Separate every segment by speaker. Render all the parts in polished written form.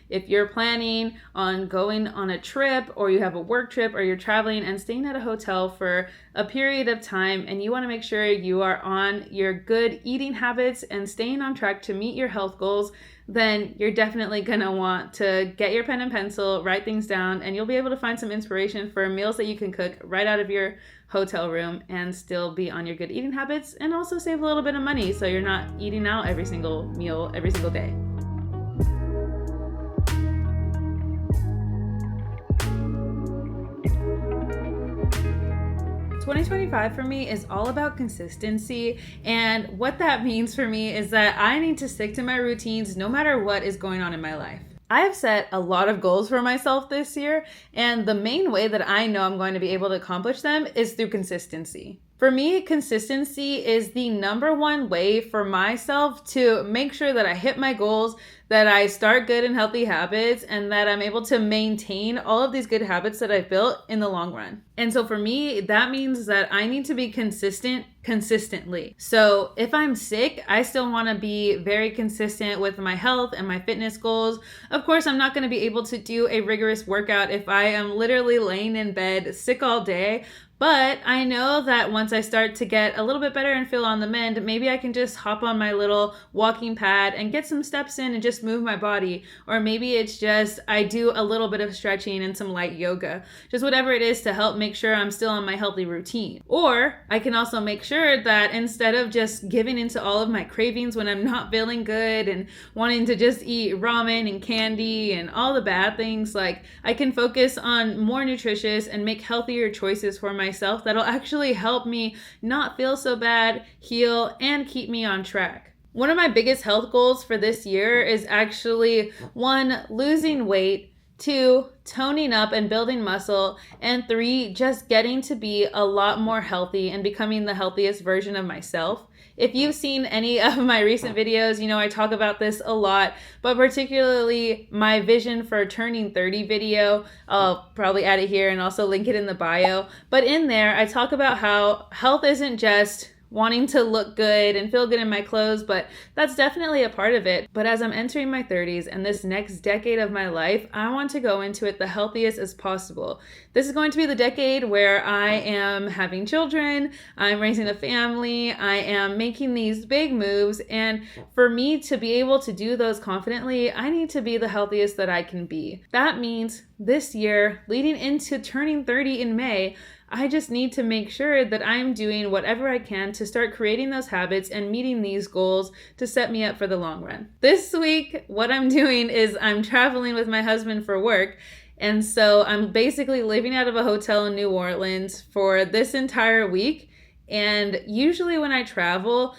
Speaker 1: if you're planning on going on a trip, or you have a work trip, or you're traveling and staying at a hotel for a period of time, and you want to make sure you are on your good eating habits and staying on track to meet your health goals, then you're definitely going to want to get your pen and pencil, write things down, and you'll be able to find some inspiration for meals that you can cook right out of your hotel room and still be on your good eating habits, and also save a little bit of money so you're not eating out every single meal every single day. 2025 for me is all about consistency, and what that means for me is that I need to stick to my routines no matter what is going on in my life. I have set a lot of goals for myself this year, and the main way that I know I'm going to be able to accomplish them is through consistency. For me, consistency is the number one way for myself to make sure that I hit my goals, that I start good and healthy habits, and that I'm able to maintain all of these good habits that I've built in the long run. And so for me, that means that I need to be consistent consistently. So if I'm sick, I still want to be very consistent with my health and my fitness goals. Of course, I'm not going to be able to do a rigorous workout if I am literally laying in bed sick all day. But I know that once I start to get a little bit better and feel on the mend, maybe I can just hop on my little walking pad and get some steps in and just move my body. Or maybe it's just I do a little bit of stretching and some light yoga. Just whatever it is to help make sure I'm still on my healthy routine. Or I can also make sure that instead of just giving into all of my cravings when I'm not feeling good and wanting to just eat ramen and candy and all the bad things, like I can focus on more nutritious and make healthier choices for myself that'll actually help me not feel so bad, heal, and keep me on track. One of my biggest health goals for this year is actually 1, losing weight, 2, toning up and building muscle, and 3, just getting to be a lot more healthy and becoming the healthiest version of myself. If you've seen any of my recent videos, you know I talk about this a lot, but particularly my vision for turning 30 video. I'll probably add it here and also link it in the bio. But in there, I talk about how health isn't just wanting to look good and feel good in my clothes, but that's definitely a part of it. But as I'm entering my 30s and this next decade of my life, I want to go into it the healthiest as possible. This is going to be the decade where I am having children, I'm raising a family, I am making these big moves, and for me to be able to do those confidently, I need to be the healthiest that I can be. That means this year, leading into turning 30 in May, I just need to make sure that I'm doing whatever I can to start creating those habits and meeting these goals to set me up for the long run. This week, what I'm doing is I'm traveling with my husband for work. And so I'm basically living out of a hotel in New Orleans for this entire week. And usually when I travel,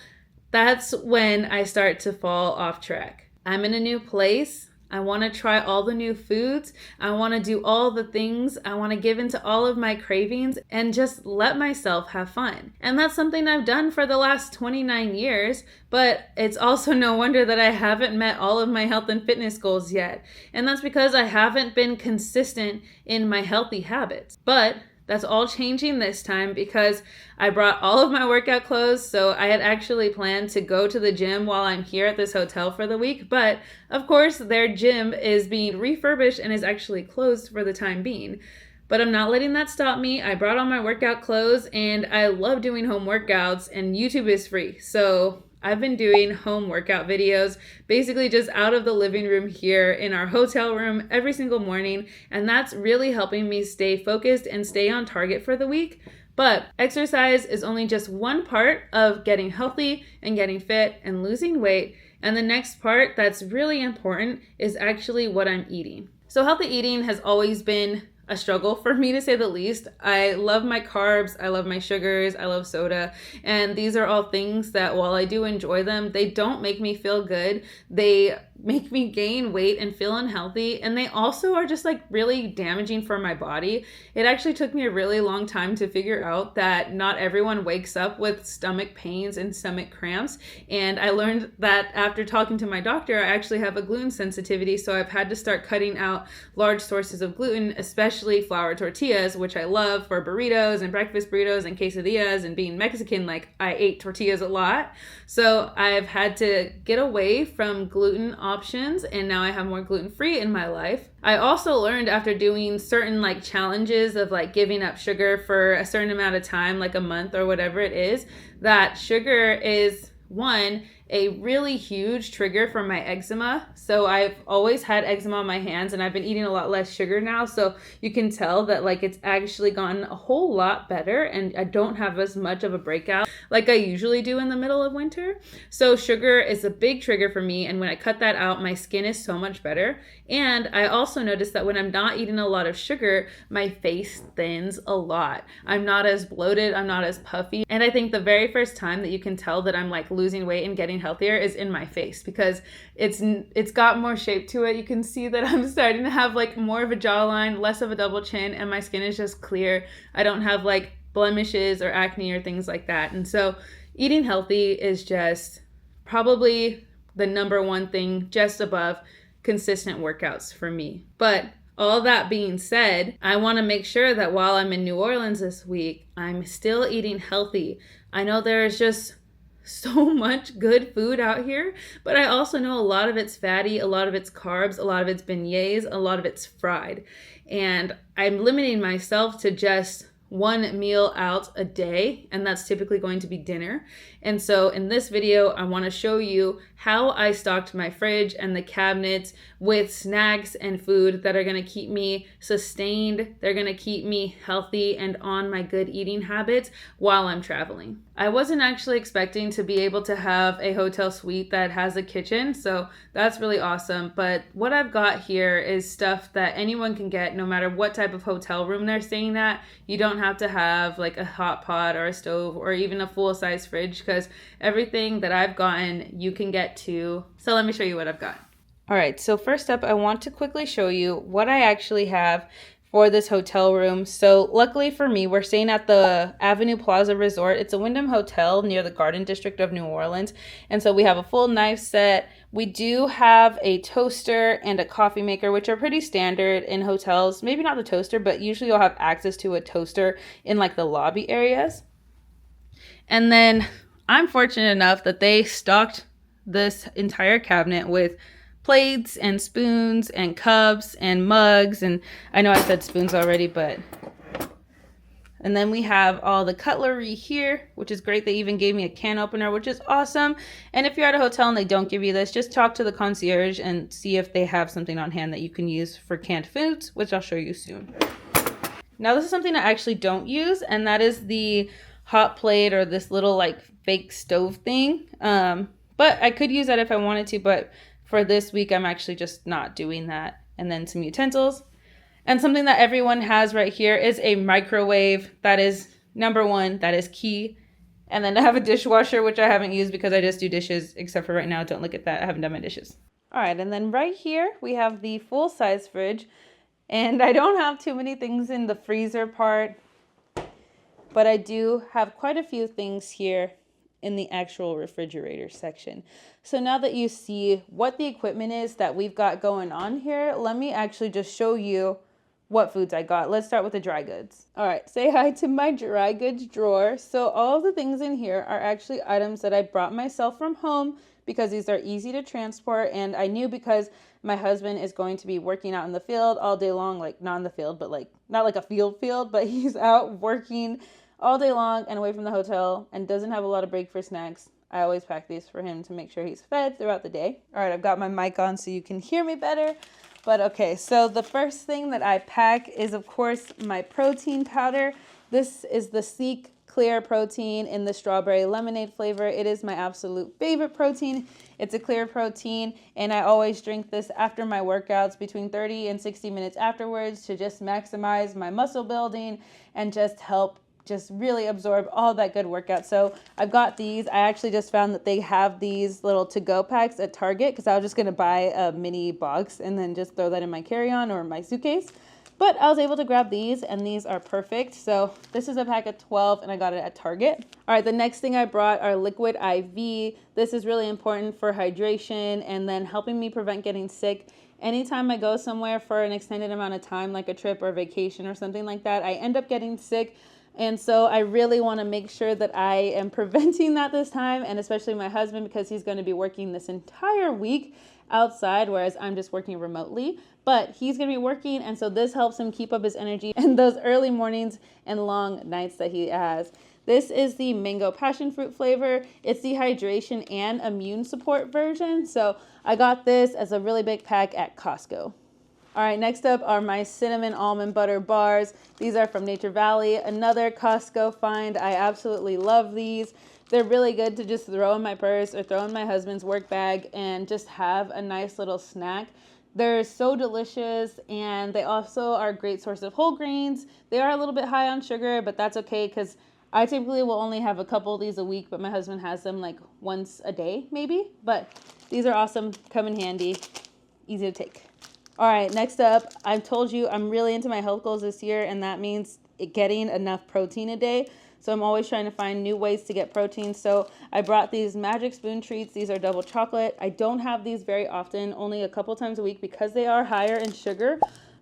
Speaker 1: that's when I start to fall off track. I'm in a new place. I want to try all the new foods. I want to do all the things. I want to give into all of my cravings and just let myself have fun. And that's something I've done for the last 29 years, but it's also no wonder that I haven't met all of my health and fitness goals yet. And that's because I haven't been consistent in my healthy habits. But that's all changing this time because I brought all of my workout clothes, so I had actually planned to go to the gym while I'm here at this hotel for the week, but of course their gym is being refurbished and is actually closed for the time being. But I'm not letting that stop me. I brought all my workout clothes and I love doing home workouts, and YouTube is free, so I've been doing home workout videos, basically just out of the living room here in our hotel room every single morning, and that's really helping me stay focused and stay on target for the week. But exercise is only just one part of getting healthy and getting fit and losing weight, and the next part that's really important is actually what I'm eating. So healthy eating has always been a struggle for me, to say the least. I love my carbs, I love my sugars, I love soda, and these are all things that while I do enjoy them, they don't make me feel good. They make me gain weight and feel unhealthy, and they also are just like really damaging for my body. It actually took me a really long time to figure out that not everyone wakes up with stomach pains and stomach cramps, and I learned that after talking to my doctor. I actually have a gluten sensitivity, so I've had to start cutting out large sources of gluten, especially flour tortillas, which I love for burritos and breakfast burritos and quesadillas, and being Mexican, like I ate tortillas a lot. So I've had to get away from gluten options, and now I have more gluten-free in my life. I also learned after doing certain like challenges of like giving up sugar for a certain amount of time, like a month or whatever it is, that sugar is one, a really huge trigger for my eczema. So I've always had eczema on my hands, and I've been eating a lot less sugar now. So you can tell that like it's actually gotten a whole lot better, and I don't have as much of a breakout like I usually do in the middle of winter. So sugar is a big trigger for me. And when I cut that out, my skin is so much better. And I also noticed that when I'm not eating a lot of sugar, my face thins a lot. I'm not as bloated, I'm not as puffy. And I think the very first time that you can tell that I'm like losing weight and getting healthier is in my face, because it's got more shape to it. You can see that I'm starting to have like more of a jawline, less of a double chin, and my skin is just clear. I don't have like blemishes or acne or things like that. And so eating healthy is just probably the number one thing, just above consistent workouts for me. But all that being said, I want to make sure that while I'm in New Orleans this week, I'm still eating healthy. I know there's just so much good food out here, but I also know a lot of it's fatty, a lot of it's carbs, a lot of it's beignets, a lot of it's fried. And I'm limiting myself to just one meal out a day, and that's typically going to be dinner. And so in this video, I want to show you how I stocked my fridge and the cabinets with snacks and food that are going to keep me sustained. They're going to keep me healthy and on my good eating habits while I'm traveling. I wasn't actually expecting to be able to have a hotel suite that has a kitchen, so that's really awesome. But what I've got here is stuff that anyone can get no matter what type of hotel room they're staying at. You don't have to have like a hot pot or a stove or even a full-size fridge, because everything that I've gotten you can get too. So let me show you what I've got. All right, so first up, I want to quickly show you what I actually have for this hotel room. So luckily for me, we're staying at the Avenue Plaza Resort. It's a Wyndham hotel near the Garden District of New Orleans. And so we have a full knife set. We do have a toaster and a coffee maker, which are pretty standard in hotels. Maybe not the toaster, but usually you'll have access to a toaster in like the lobby areas. And then I'm fortunate enough that they stocked this entire cabinet with plates and spoons and cups and mugs, and I know I said spoons already, but and then we have all the cutlery here, which is great. They even gave me a can opener, which is awesome. And if you're at a hotel and they don't give you this, just talk to the concierge and see if they have something on hand that you can use for canned foods, which I'll show you soon. Now this is something I actually don't use, and that is the hot plate, or this little like fake stove thing. But I could use that if I wanted to, but for this week, I'm actually just not doing that. And then some utensils. And something that everyone has right here is a microwave. That is number one. That is key. And then I have a dishwasher, which I haven't used because I just do dishes, except for right now. Don't look at that. I haven't done my dishes. All right. And then right here, we have the full-size fridge. And I don't have too many things in the freezer part, but I do have quite a few things here in the actual refrigerator section. So now that you see what the equipment is that we've got going on here, let me actually just show you what foods I got. Let's start with the dry goods. All right, say hi to my dry goods drawer. So all of the things in here are actually items that I brought myself from home because these are easy to transport, and I knew because my husband is going to be working out in the field all day long, like not in the field, but like not like a field, but he's out working all day long and away from the hotel and doesn't have a lot of break for snacks. I always pack these for him to make sure he's fed throughout the day. All right, I've got my mic on so you can hear me better. But okay, so the first thing that I pack is, of course, my protein powder. This is the Seek Clear protein in the strawberry lemonade flavor. It is my absolute favorite protein. It's a clear protein, and I always drink this after my workouts between 30 and 60 minutes afterwards to just maximize my muscle building and just help just really absorb all that good workout. So I've got these. I actually just found that they have these little to-go packs at Target because I was just going to buy a mini box and then just throw that in my carry-on or my suitcase. But I was able to grab these, and these are perfect. So this is a pack of 12, and I got it at Target. All right, the next thing I brought are liquid IV. This is really important for hydration and then helping me prevent getting sick. Anytime I go somewhere for an extended amount of time, like a trip or vacation or something like that, I end up getting sick. And so I really want to make sure that I am preventing that this time, and especially my husband, because he's going to be working this entire week outside, whereas I'm just working remotely. But he's going to be working, and so this helps him keep up his energy in those early mornings and long nights that he has. This is the mango passion fruit flavor. It's the hydration and immune support version. So I got this as a really big pack at Costco. All right, next up are my cinnamon almond butter bars. These are from Nature Valley, another Costco find. I absolutely love these. They're really good to just throw in my purse or throw in my husband's work bag and just have a nice little snack. They're so delicious, and they also are a great source of whole grains. They are a little bit high on sugar, but that's okay because I typically will only have a couple of these a week, but my husband has them like once a day maybe. But these are awesome, come in handy, easy to take. All right, next up, I've told you I'm really into my health goals this year, and that means getting enough protein a day. So I'm always trying to find new ways to get protein. So I brought these Magic Spoon treats. These are double chocolate. I don't have these very often, only a couple times a week because they are higher in sugar.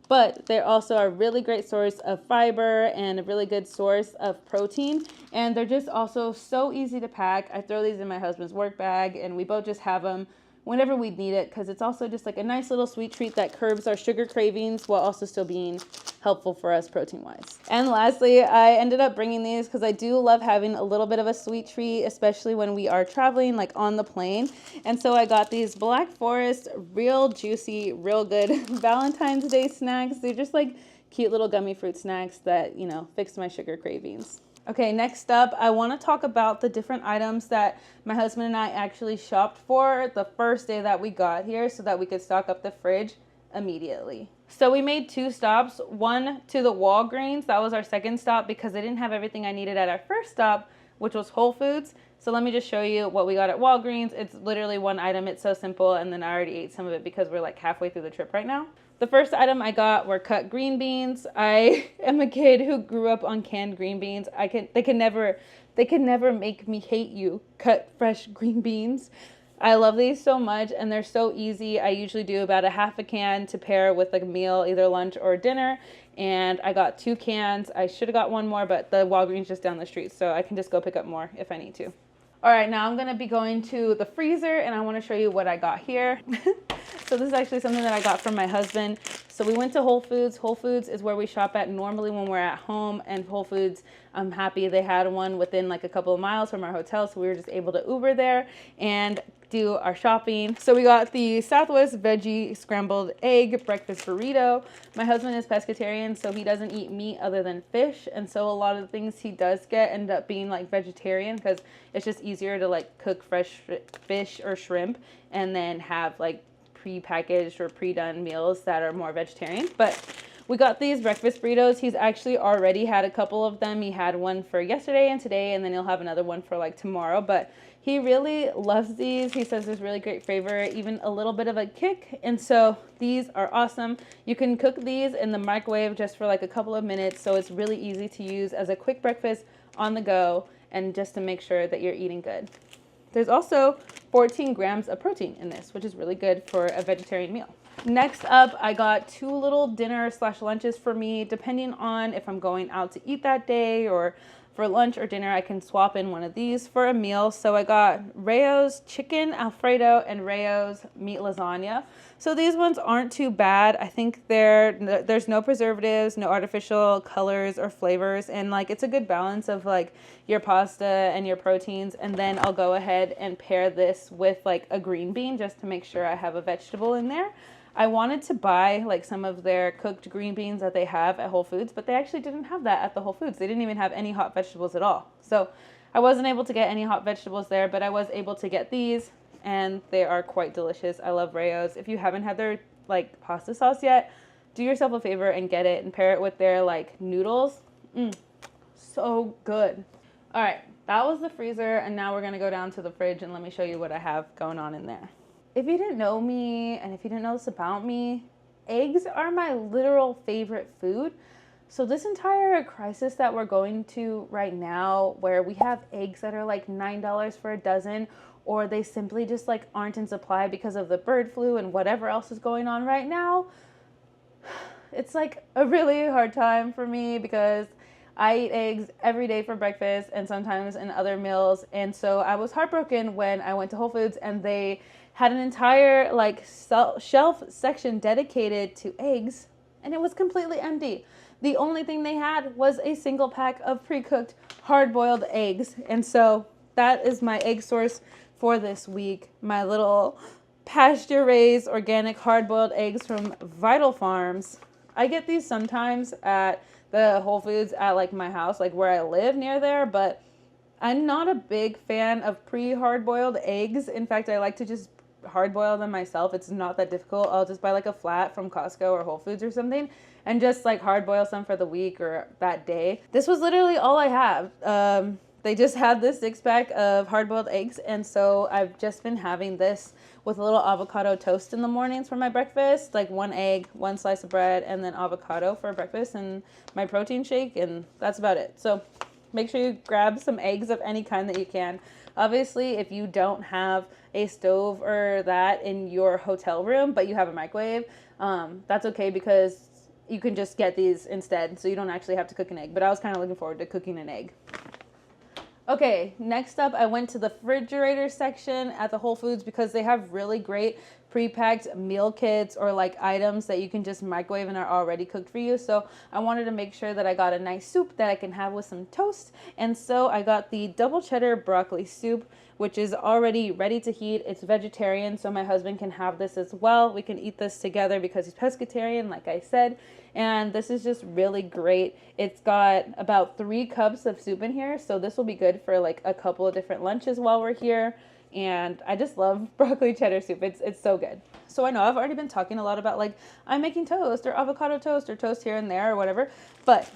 Speaker 1: But they're also a really great source of fiber and a really good source of protein. And they're just also so easy to pack. I throw these in my husband's work bag, and we both just have them whenever we need it, because it's also just like a nice little sweet treat that curbs our sugar cravings while also still being helpful for us protein wise. And lastly, I ended up bringing these because I do love having a little bit of a sweet treat, especially when we are traveling like on the plane. And so I got these Black Forest real juicy, real good Valentine's Day snacks. They're just like cute little gummy fruit snacks that, you know, fix my sugar cravings. Okay, next up, I want to talk about the different items that my husband and I actually shopped for the first day that we got here so that we could stock up the fridge immediately. So we made 2 stops, one to the Walgreens. That was our second stop because they didn't have everything I needed at our first stop, which was Whole Foods. So let me just show you what we got at Walgreens. It's literally one item. It's so simple, and then I already ate some of it because we're like halfway through the trip right now. The first item I got were cut green beans. I am a kid who grew up on canned green beans. They can never make me hate you. Cut fresh green beans. I love these so much, and they're so easy. I usually do about a half a can to pair with like a meal, either lunch or dinner. And I got 2 cans. I should have got one more, but the Walgreens just down the street, so I can just go pick up more if I need to. All right, now I'm gonna be going to the freezer, and I wanna show you what I got here. So this is actually something that I got from my husband. So we went to Whole Foods. Whole Foods is where we shop at normally when we're at home, and Whole Foods, I'm happy they had one within like a couple of miles from our hotel, so we were just able to Uber there and do our shopping. So we got the Southwest Veggie Scrambled Egg Breakfast Burrito. My husband is pescatarian, so he doesn't eat meat other than fish, and so a lot of the things he does get end up being like vegetarian because it's just easier to like cook fresh fish or shrimp and then have like pre-packaged or pre-done meals that are more vegetarian. But we got these breakfast burritos. He's actually already had a couple of them. He had one for yesterday and today, and then he'll have another one for like tomorrow. But he really loves these. He says there's really great flavor, even a little bit of a kick. And so these are awesome. You can cook these in the microwave just for like a couple of minutes. So it's really easy to use as a quick breakfast on the go and just to make sure that you're eating good. There's also 14 grams of protein in this, which is really good for a vegetarian meal. Next up, I got 2 little dinner/lunches for me, depending on if I'm going out to eat that day or for lunch or dinner, I can swap in one of these for a meal. So I got Rayo's chicken Alfredo and Rayo's meat lasagna. So these ones aren't too bad. I think there's no preservatives, no artificial colors or flavors, and like it's a good balance of like your pasta and your proteins. And then I'll go ahead and pair this with like a green bean just to make sure I have a vegetable in there. I wanted to buy like some of their cooked green beans that they have at Whole Foods, but they actually didn't have that at the Whole Foods. They didn't even have any hot vegetables at all. So I wasn't able to get any hot vegetables there, but I was able to get these, and they are quite delicious. I love Rayo's. If you haven't had their like pasta sauce yet, do yourself a favor and get it and pair it with their like noodles. So good. All right, that was the freezer, and now we're gonna go down to the fridge and let me show you what I have going on in there. If you didn't know me, and if you didn't know this about me, eggs are my literal favorite food. So this entire crisis that we're going to right now, where we have eggs that are like $9 for a dozen, or they simply just like aren't in supply because of the bird flu and whatever else is going on right now, it's like a really hard time for me because I eat eggs every day for breakfast and sometimes in other meals. And so I was heartbroken when I went to Whole Foods and they had an entire like shelf section dedicated to eggs, and it was completely empty. The only thing they had was a single pack of pre-cooked hard-boiled eggs. And so that is my egg source for this week. My little pasture-raised organic hard-boiled eggs from Vital Farms. I get these sometimes at the Whole Foods at like my house, like where I live near there, but I'm not a big fan of pre-hard-boiled eggs. In fact, I like to just hard-boil them myself. It's not that difficult. I'll just buy like a flat from Costco or Whole Foods or something and just like hard-boil some for the week or that day. This was literally all I have. They just had this 6-pack of hard-boiled eggs, and so I've just been having this with a little avocado toast in the mornings for my breakfast, like 1 egg, 1 slice of bread, and then avocado for breakfast and my protein shake, and that's about it. So make sure you grab some eggs of any kind that you can. Obviously, if you don't have a stove or that in your hotel room, but you have a microwave, that's okay because you can just get these instead, so you don't actually have to cook an egg. But I was kind of looking forward to cooking an egg. Okay, next up, I went to the refrigerator section at the Whole Foods because they have really great pre-packed meal kits or like items that you can just microwave and are already cooked for you. So I wanted to make sure that I got a nice soup that I can have with some toast. And so I got the double cheddar broccoli soup, which is already ready to heat. It's vegetarian, so my husband can have this as well. We can eat this together because he's pescatarian, like I said. And this is just really great. It's got about 3 cups of soup in here, so this will be good for like a couple of different lunches while we're here. And I just love broccoli cheddar soup. It's so good. So I know I've already been talking a lot about like I'm making toast or avocado toast or toast here and there or whatever, but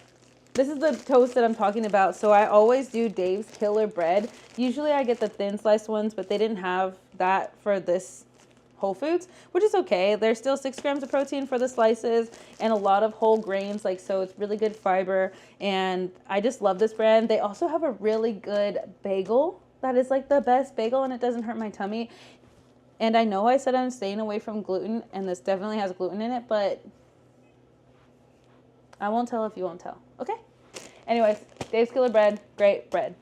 Speaker 1: this is the toast that I'm talking about. So I always do Dave's Killer Bread. Usually I get the thin sliced ones, but they didn't have that for this Whole Foods, which is okay. There's still 6 grams of protein for the slices and a lot of whole grains, like, so it's really good fiber. And I just love this brand. They also have a really good bagel that is like the best bagel, and it doesn't hurt my tummy. And I know I said I'm staying away from gluten, and this definitely has gluten in it, but I won't tell if you won't tell. Okay? Anyways, Dave's Killer Bread, great bread.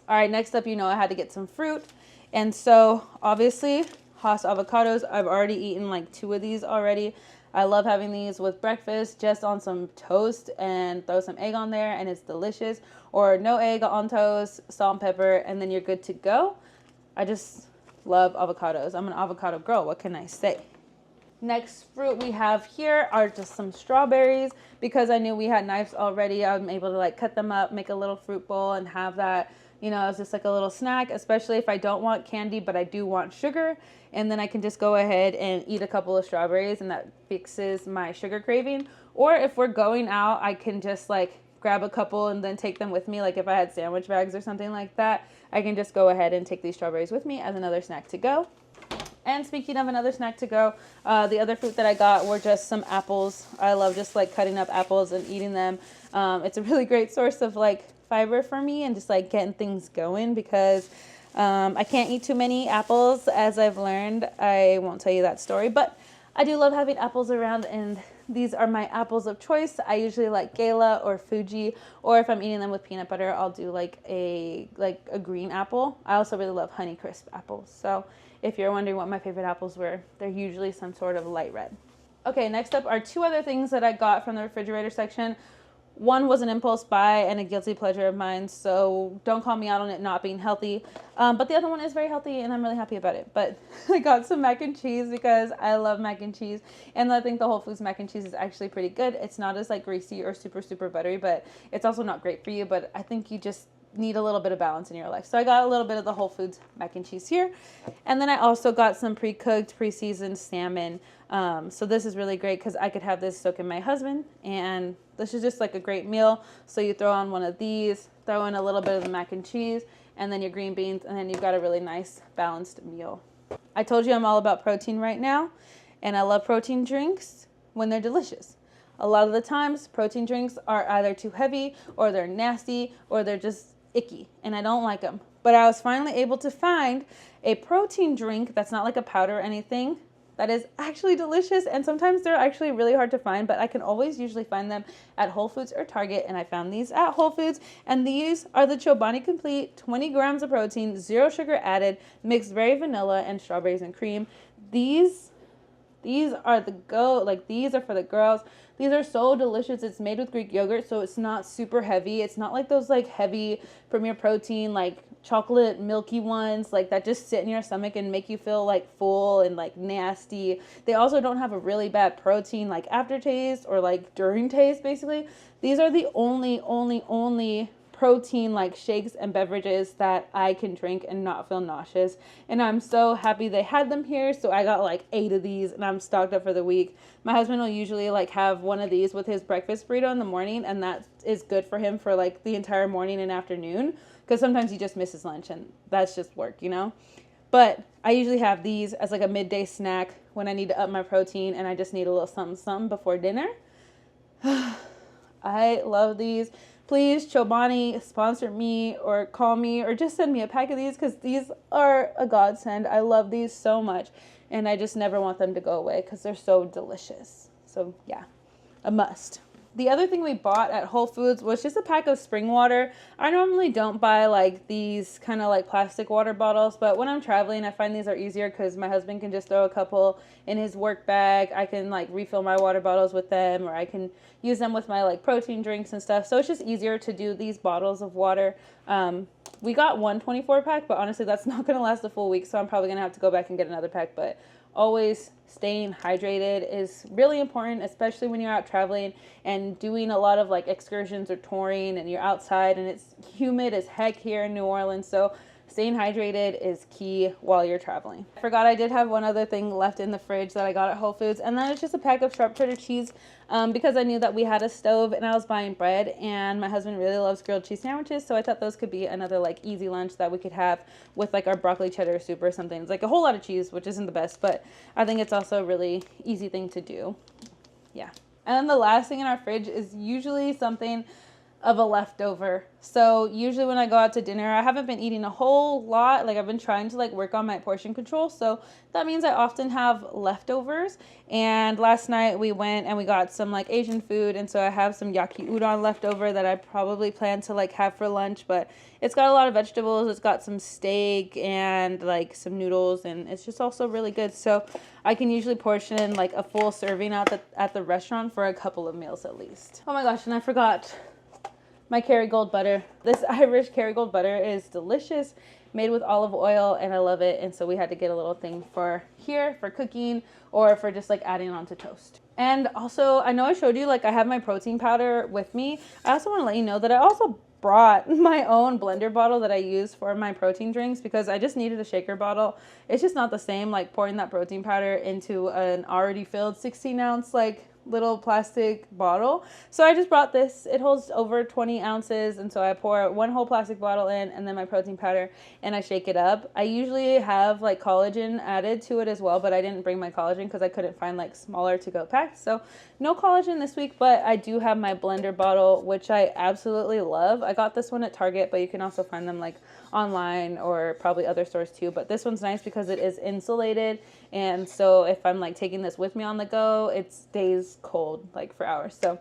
Speaker 1: All right, next up, you know I had to get some fruit. And so, obviously, Haas avocados. I've already eaten like 2 of these already. I love having these with breakfast, just on some toast and throw some egg on there, and it's delicious. Or no egg on toast, salt and pepper, and then you're good to go. I just love avocados. I'm an avocado girl. What can I say? Next fruit we have here are just some strawberries. Because I knew we had knives already, I'm able to like cut them up, make a little fruit bowl, and have that, you know, as just like a little snack, especially if I don't want candy, but I do want sugar. And then I can just go ahead and eat a couple of strawberries, and that fixes my sugar craving. Or if we're going out, I can just like grab a couple and then take them with me. Like if I had sandwich bags or something like that, I can just go ahead and take these strawberries with me as another snack to go. And speaking of another snack to go, the other fruit that I got were just some apples. I love just like cutting up apples and eating them. It's a really great source of like fiber for me and just like getting things going because I can't eat too many apples, as I've learned. I won't tell you that story, but I do love having apples around, and these are my apples of choice. I usually like Gala or Fuji, or if I'm eating them with peanut butter, I'll do like a green apple. I also really love Honeycrisp apples. So if you're wondering what my favorite apples were, they're usually some sort of light red. Okay, next up are 2 other things that I got from the refrigerator section. One was an impulse buy and a guilty pleasure of mine, so don't call me out on it not being healthy. But the other one is very healthy, and I'm really happy about it. But I got some mac and cheese because I love mac and cheese, and I think the Whole Foods mac and cheese is actually pretty good. It's not as like greasy or super, super buttery, but it's also not great for you. But I think you just need a little bit of balance in your life. So I got a little bit of the Whole Foods mac and cheese here. And then I also got some pre-cooked, pre-seasoned salmon. So this is really great because I could have this soak in my husband, and this is just like a great meal. So you throw on one of these, throw in a little bit of the mac and cheese, and then your green beans, and then you've got a really nice balanced meal. I told you I'm all about protein right now, and I love protein drinks when they're delicious. A lot of the times protein drinks are either too heavy, or they're nasty, or they're just icky, and I don't like them. But I was finally able to find a protein drink that's not like a powder or anything that is actually delicious, and sometimes they're actually really hard to find, but I can always usually find them at Whole Foods or Target, and I found these at Whole Foods, and these are the Chobani Complete, 20 grams of protein, 0 sugar added, mixed berry vanilla and strawberries and cream. These are the go, like these are for the girls. These are so delicious. It's made with Greek yogurt, so it's not super heavy. It's not like those like heavy Premier Protein, like chocolate milky ones, like that just sit in your stomach and make you feel like full and like nasty. They also don't have a really bad protein like aftertaste or like during taste, basically. These are the only protein like shakes and beverages that I can drink and not feel nauseous, and I'm so happy they had them here. So I got like 8 of these and I'm stocked up for the week. My husband will usually like have one of these with his breakfast burrito in the morning, and that is good for him for like the entire morning and afternoon, because sometimes he just misses lunch and that's just work, you know. But I usually have these as like a midday snack when I need to up my protein and I just need a little something before dinner. I love these. Please, Chobani, sponsor me or call me or just send me a pack of these, because these are a godsend. I love these so much, and I just never want them to go away because they're so delicious. So yeah, a must. The other thing we bought at Whole Foods was just a pack of spring water. I normally don't buy like these kind of like plastic water bottles, but when I'm traveling, I find these are easier because my husband can just throw a couple in his work bag. I can like refill my water bottles with them, or I can use them with my like protein drinks and stuff. So it's just easier to do these bottles of water. We got one 24 pack, but honestly, that's not going to last a full week. So I'm probably going to have to go back and get another pack, but always staying hydrated is really important, especially when you're out traveling and doing a lot of like excursions or touring and you're outside and it's humid as heck here in New Orleans. So staying hydrated is key while you're traveling. I forgot I did have one other thing left in the fridge that I got at Whole Foods, and that is just a pack of sharp cheddar cheese, because I knew that we had a stove and I was buying bread, and my husband really loves grilled cheese sandwiches, so I thought those could be another like easy lunch that we could have with like our broccoli cheddar soup or something. It's like a whole lot of cheese, which isn't the best, but I think it's also a really easy thing to do. Yeah. And then the last thing in our fridge is usually something of a leftover. So usually when I go out to dinner, I haven't been eating a whole lot. Like I've been trying to like work on my portion control. So that means I often have leftovers. And last night we went and we got some like Asian food. And so I have some yaki udon left over that I probably plan to like have for lunch, but it's got a lot of vegetables. It's got some steak and like some noodles, and it's just also really good. So I can usually portion like a full serving out at the restaurant for a couple of meals at least. Oh my gosh, and I forgot my Kerrygold butter. This Irish Kerrygold butter is delicious, made with olive oil, and I love it. And so we had to get a little thing for here for cooking or for just like adding on to toast. And also, I know I showed you like I have my protein powder with me. I also want to let you know that I also brought my own blender bottle that I use for my protein drinks, because I just needed a shaker bottle. It's just not the same like pouring that protein powder into an already filled 16-ounce like little plastic bottle. So I just brought this. It holds over 20 ounces, and so I pour one whole plastic bottle in and then my protein powder and I shake it up. I usually have like collagen added to it as well, but I didn't bring my collagen because I couldn't find like smaller to go packs. So no collagen this week, but I do have my blender bottle, which I absolutely love. I got this one at Target, but you can also find them like online or probably other stores too. But this one's nice because it is insulated, and so if I'm like taking this with me on the go, it stays cold like for hours. So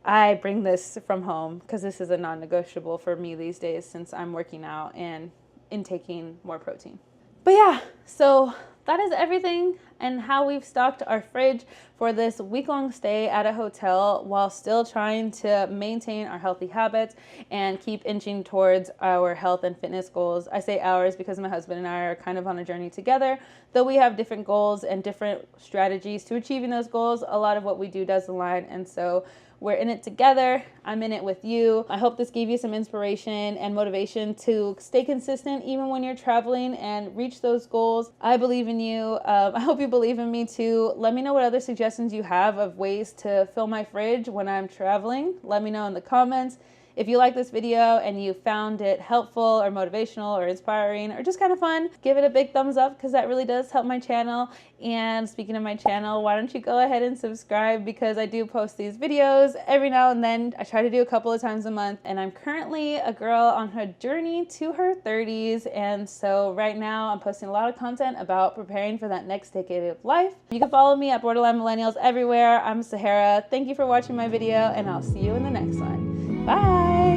Speaker 1: I bring this from home because this is a non-negotiable for me these days since I'm working out and intaking more protein. But yeah, so that is everything and how we've stocked our fridge for this week-long stay at a hotel while still trying to maintain our healthy habits and keep inching towards our health and fitness goals. I say ours because my husband and I are kind of on a journey together. Though we have different goals and different strategies to achieving those goals, a lot of what we do does align, and so we're in it together. I'm in it with you. I hope this gave you some inspiration and motivation to stay consistent even when you're traveling and reach those goals. I believe in you. I hope you believe in me too. Let me know what other suggestions you have of ways to fill my fridge when I'm traveling. Let me know in the comments. If you like this video and you found it helpful or motivational or inspiring or just kind of fun, give it a big thumbs up because that really does help my channel. And speaking of my channel, why don't you go ahead and subscribe, because I do post these videos every now and then. I try to do a couple of times a month, and I'm currently a girl on her journey to her 30s, and so right now I'm posting a lot of content about preparing for that next decade of life. You can follow me at Borderline Millennials everywhere. I'm Sahara. Thank you for watching my video, and I'll see you in the next one. Bye!